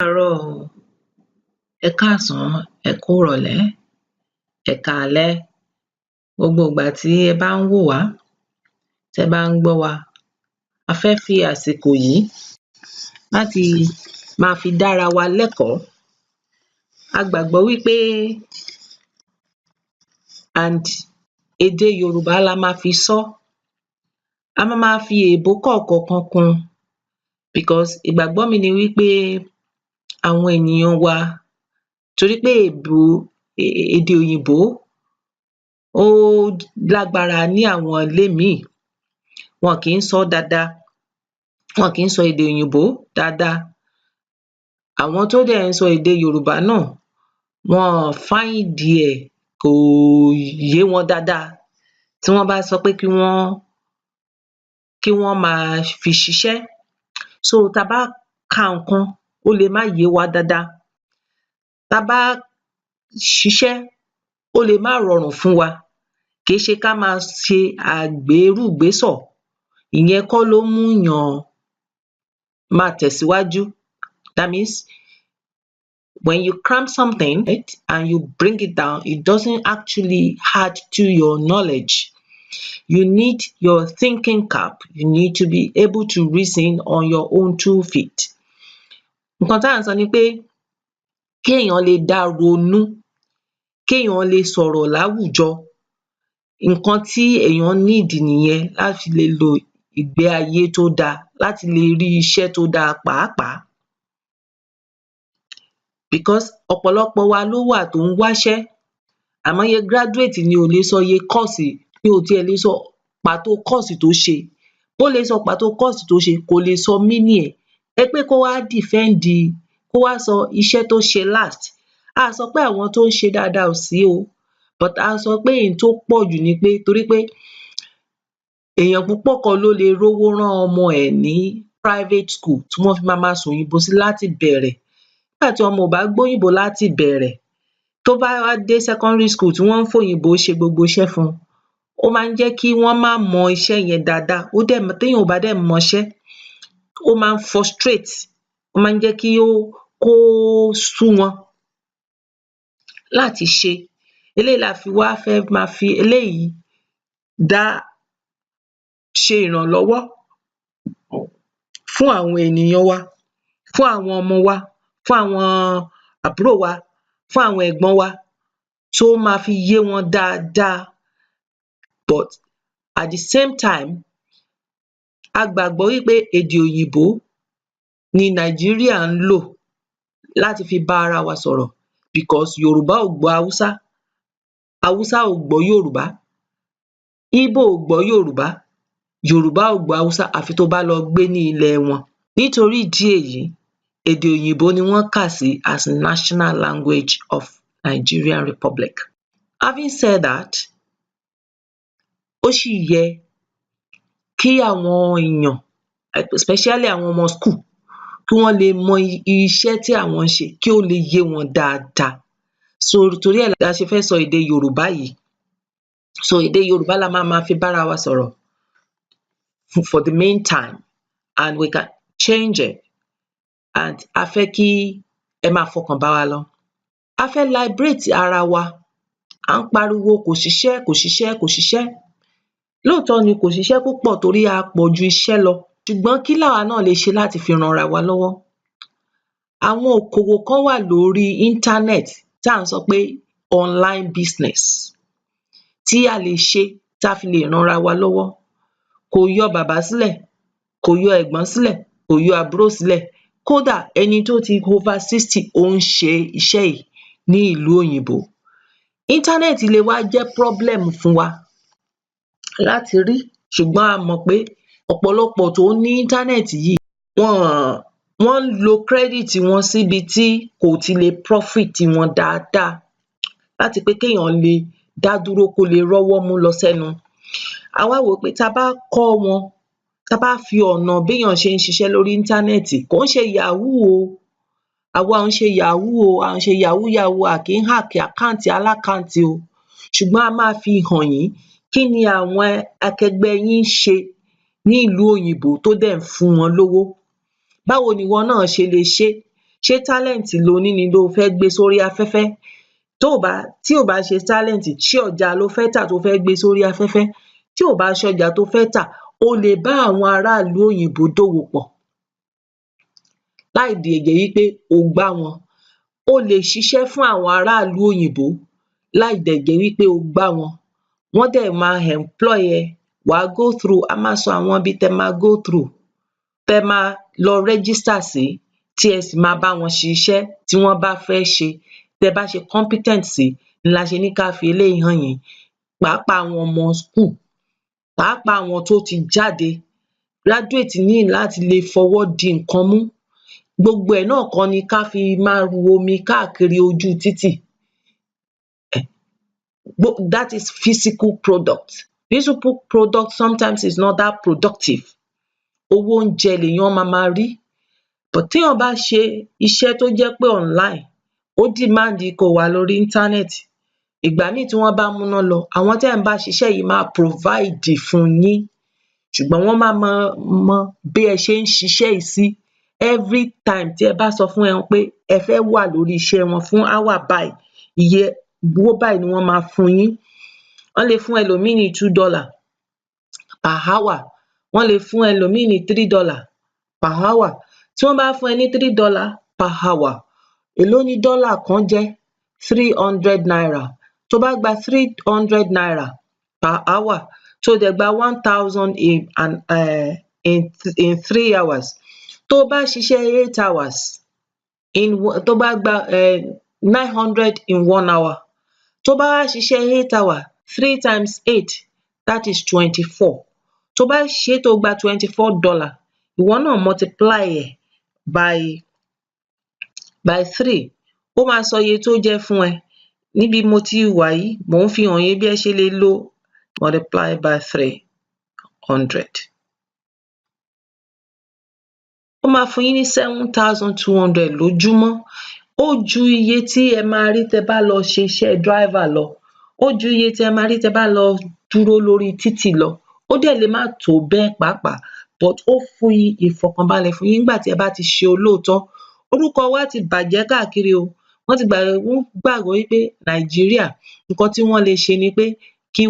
Káàárọ̀ o, ẹ káàsán, ẹ kúrọ̀lẹ́, ẹ káalẹ́, gbogbo ìgbà tí ẹ bá ń wò wá, tẹ́ bá ń gbọ́ wa, a fẹ́ fi àsìkò yìí láti máa fi dára wa lẹ́kọ̀ọ́. A gbàgbọ́ wípé èdè Yorùbá la máa fi sọ́, a máa fi èèbó kọ̀ọ̀kan kún because ìgbàgbọ́ mi ni wípé àwọn ènìyàn wa, torí pé èdè òyìnbó ó lágbára ní àwọn ilé míì, wọn kì í sọ́ dáadáa, wọn kì í sọ èdè òyìnbó dáadáa. Àwọn tó dẹ̀ ń sọ èdè Yorùbá náà, wọn find ẹ̀ kò yé wọn dáadáa. Tí wọ́n bá sọ pé kí wọ́n máa fi ṣiṣẹ́, so ta bá ka nǹkan, ó lè má yé wa dáadáa. Ta bá ṣiṣẹ́, ó lè má rọrùn fún wa. Kì í ṣe ká máa ṣe àgbérùgbésọ̀, ìyẹn kọ́ ló múyàn máa tẹ̀síwájú. That means when you cram something and you bring it down, it doesn't actually add to your knowledge. You need your thinking cap. You need to be able to reason on your own 2 feet. Nǹkan tá à ń sọ ni pé kéèyàn lè dá ronú, kéèyàn lè sọ̀rọ̀ láwùjọ, nǹkan tí èèyàn need nìyẹn láti lè lo ìgbé ayé tó dáa, láti lè rí iṣẹ́ tó dáa pàápàá. Because ọ̀pọ̀lọpọ̀ wa ló wà tó ń wáṣẹ́, àìmọye graduate ni ò lè sọ iye course, ni ò tiẹ̀ lè sọ pàtó course tó ṣe. Ó lè sọ pàtó course tó ṣe, kò lè sọ meaning ẹ̀. Pé kó wá defend, kó wá sọ iṣẹ́ tó ṣe last. A ò sọ pé àwọn tó ń ṣe dáadáa ò sí o, but a sọ pé èyí tó pọ̀jù ni pé torí pé èèyàn púpọ̀ kọ́ ló lè rówó rán ọmọ ẹ̀ ní private school tí wọ́n fi máa sòyìnbó sí láti bẹ̀rẹ̀. Nígbà tí ọmọ ò bá gbóyìnbó láti bẹ̀rẹ̀, tó bá wá dé secondary school tí wọ́n ń fòyìnbó ṣe gbogbo iṣẹ́ fún un, ó máa ń jẹ́ kí wọ́n má mọ iṣẹ́ yẹn dáadáa. Téèyàn ò bá dẹ̀ mọṣẹ́, ó máa ń frustrate, ó máa ń jẹ́ kó sú wọn láti ṣe. Eléyìí la fi wá fẹ́ máa fi eléyìí ṣe ìrànlọ́wọ́ fún àwọn ènìyàn wa, fún àwọn ọmọ wa, fún àwọn àbúrò wa, fún àwọn ẹ̀gbọ́n wa, tó máa fi yé wọn dáadáa. But at the same time, a gbàgbọ́ wípé èdè òyìnbó ni Nàìjíríà ń lò láti fi bá ara wa sọ̀rọ̀ because Yorùbá ò gbọ́ Haúsá, Haúsá ò gbọ́ Yorùbá, Íbò ò gbọ́ Yorùbá, Yorùbá ò gbọ́ Haúsá àfi tó bá lọ gbé ní ilẹ̀ wọn. Nítorí ìdí èyí, èdè òyìnbó ni wọ́n kà sí as national language of Nigerian Republic. Having said that, ó ṣì yẹ kí àwọn èèyàn, especially àwọn ọmọ school, kí wọ́n lè mọ iṣẹ́ tí àwọn ń ṣe, kí ó lè yé wọn dáadáa. So torí ẹ̀ la ṣe fẹ́ sọ èdè Yorùbá yìí. So èdè Yorùbá la máa fi bára wa sọ̀rọ̀ for the meantime, and we can change it. And a fẹ́ kí ẹ máa fọkàn bá wa lọ. A fẹ́ liberate ara wa. À ń pariwo kò síṣẹ́, kò síṣẹ́, kò síṣẹ́. Lóòótọ́ ni kò síṣẹ́ púpọ̀ torí a pọ̀ ju iṣẹ́ lọ. Ṣùgbọ́n kí làwa náà lè ṣe láti fi ranra wa lọ́wọ́? Àwọn òkòwò kan wà lórí internet tí à ń sọ pé online business tí a lè ṣe tá fi lè ranra wa lọ́wọ́. Kò yọ bàbá sílẹ̀, kò yọ ẹ̀gbọ́n sílẹ̀, kò yọ àbúrò sílẹ̀. Kódà ẹni tó ti over 60 ó ń ṣe iṣẹ́ yìí ní ìlú òyìnbó. Internet lè wá jẹ́ problem fún wa láti rí, ṣùgbọ́n a mọ̀ pé ọ̀pọ̀lọpọ̀ tó ní internet yìí, wọ́n ń lo credit wọn síbi tí kò ti lè profit wọn dáadáa láti pé kéèyàn lè dá dúró, kó lè rọ́wọ́ mú lọ sẹ́nu. A wá wò ó pé tá bá kọ́ wọn, tá bá fi ọ̀nà béèyàn ṣe ń ṣiṣẹ́ lórí internet, kò ń ṣe yahoo o, àwa ò ń ṣe yahoo o, à ń ṣe yahoo yahoo, a kì í hack account aláccount o. Ṣùgbọ́n a máa fi hàn yín kí ni àwọn akẹgbẹ́ yín ń ṣe ní ìlú òyìnbó tó dẹ̀ ń fún wọn lówó. Báwo nìwọ náà ṣe lè ṣe Ṣé talent lo ní ni ló fẹ́ gbé sórí afẹ́fẹ́? Tí ò bá ṣe talent, ṣé ọjà lo fẹ́ tà tó fẹ́ gbé sórí afẹ́fẹ́? Tí ò bá ṣọjà tó fẹ́ tà, o lè bá àwọn ará ìlú òyìnbó dòwò pọ̀ láì dẹ̀ jẹ́ wí pé o gbá wọn. O lè ṣiṣẹ́ fún àwọn ará ìlú òyìnbó láì dẹ̀ jẹ́ wí pé o gbá wọn. Wọ́n dẹ̀ máa employ ẹ. Wà á go through, a máa sọ àwọn ibi tẹ máa go through, tẹ máa lọ register sí, tí ẹ sì máa bá wọn ṣiṣẹ́ tí wọ́n bá fẹ́ ṣe. Tẹ bá ṣe competent sí la ṣe ní ká fi eléyìí hàn yín. Pàápàá àwọn ọmọ school, pàápàá àwọn tó ti jáde. Graduate need láti lè fọwọ́ di nǹkan mú. Gbogbo ẹ̀ náà kọ́ ni ká fi máa ru omi káàkiri ojú títì. That is physical product. Physical product sometimes is not that productive. Owó oúnjẹ lèèyàn máa rí. But téèyàn bá ṣe iṣẹ́ tó jẹ́ pé online, ó demand kó wà lórí íńtánẹ́ẹ̀tì. Ìgbà míì tí wọ́n bá múná lọ, àwọn tẹ́ ẹ̀ ń bá ṣiṣẹ́ yìí máa provide fún yín. Ṣùgbọ́n wọ́n máa mọ bí ẹ ṣe ń ṣiṣẹ́ yìí sí. Every time tí ẹ bá sọ fún wọn pé ẹ fẹ́ wà lórí iṣẹ́ wọn fún hour báyìí, iye owó báyìí ni wọ́n máa fún yín. Wọ́n lè fún ẹlòmíì ní $2 per hour. Wọ́n lè fún ẹlòmíì ní $3 per hour. Tí wọ́n bá fún ẹ ní $3 per hour, èló ni dọ́là kan jẹ́? 300 naira. Tó bá gba 300 naira per hour, tó dẹ̀ gba 1,000 in 3 hours. Tó bá ṣiṣẹ́ 8 hours, tó bá gba 900 in 1 hour. Tó bá wá ṣiṣẹ́ 8 hour, 3 times 8, that is 24. Tó bá ṣé tó gba $24, ìwọ náà multiply ẹ̀ by 3. Ó máa sọ iye tó jẹ́ fún ẹ. Níbi mo ti wà yìí, mò ń fi hàn yín bí ẹ ṣe lè lo multiply by 300. Ó máa fún yín ní 7,200 lójúmọ́. Ó ju iye tí ẹ máa rí tẹ bá lọ ṣe iṣẹ́ driver lọ. Ó ju iye tí ẹ máa rí tẹ bá lọ dúró lórí títì lọ. Ó dẹ̀ lè má tó bẹ́ẹ̀ pàápàá, but ó fi ìfọ̀kànbalẹ̀ fún yín nígbà tí ẹ bá ti ṣe olóòótọ́. Orúkọ wa ti bàjẹ́ káàkiri o. Wọ́n gbàgbọ́ wí pé Nàìjíríà, nǹkan tí wọ́n lè ṣe ni pé kí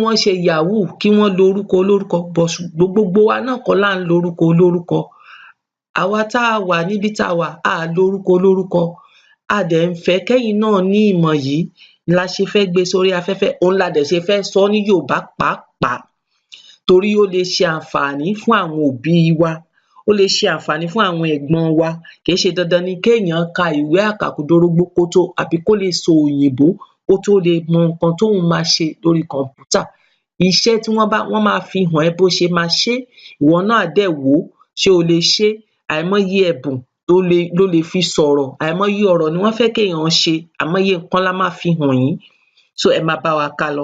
wọ́n ṣe yahoo, kí wọ́n lo orúkọ olórúkọ, but gbogbo wa náà kọ́ là ń lo orúkọ olórúkọ. Àwa tá a wà níbi tá a wà, a ò lo orúkọ olórúkọ. A dẹ̀ ń fẹ́ kẹ́yìn náà ní ìmọ̀ yìí la ṣe fẹ́ gbé sórí afẹ́fẹ́. Òun la dẹ̀ ṣe fẹ́ sọ ní Yorùbá pàápàá, torí ó lè ṣe àǹfààní fún àwọn òbí wa. Ó lè ṣe àǹfààní fún àwọn ẹ̀gbọ́n wa. Kì í ṣe dandan ni kéèyàn ka ìwé àkàkúdórógbó àbí kó lè sọ òyìnbó kó tó lè mọ nǹkan tóun máa ṣe lórí kọ̀m̀pútà. Iṣẹ́ tí wọ́n máa fi hàn ẹ́ bó ṣe máa ṣé. Ìwọ náà á dẹ̀ wò ó, ṣé o lè ṣé? Àìmọye ẹ̀bùn ló lè fi sọ̀rọ̀. Àìmọye ọ̀rọ̀ ni wọ́n fẹ́ kéèyàn ṣe. Àìmọye nǹkan la máa fi hàn yín. So ẹ máa bá wa kálọ.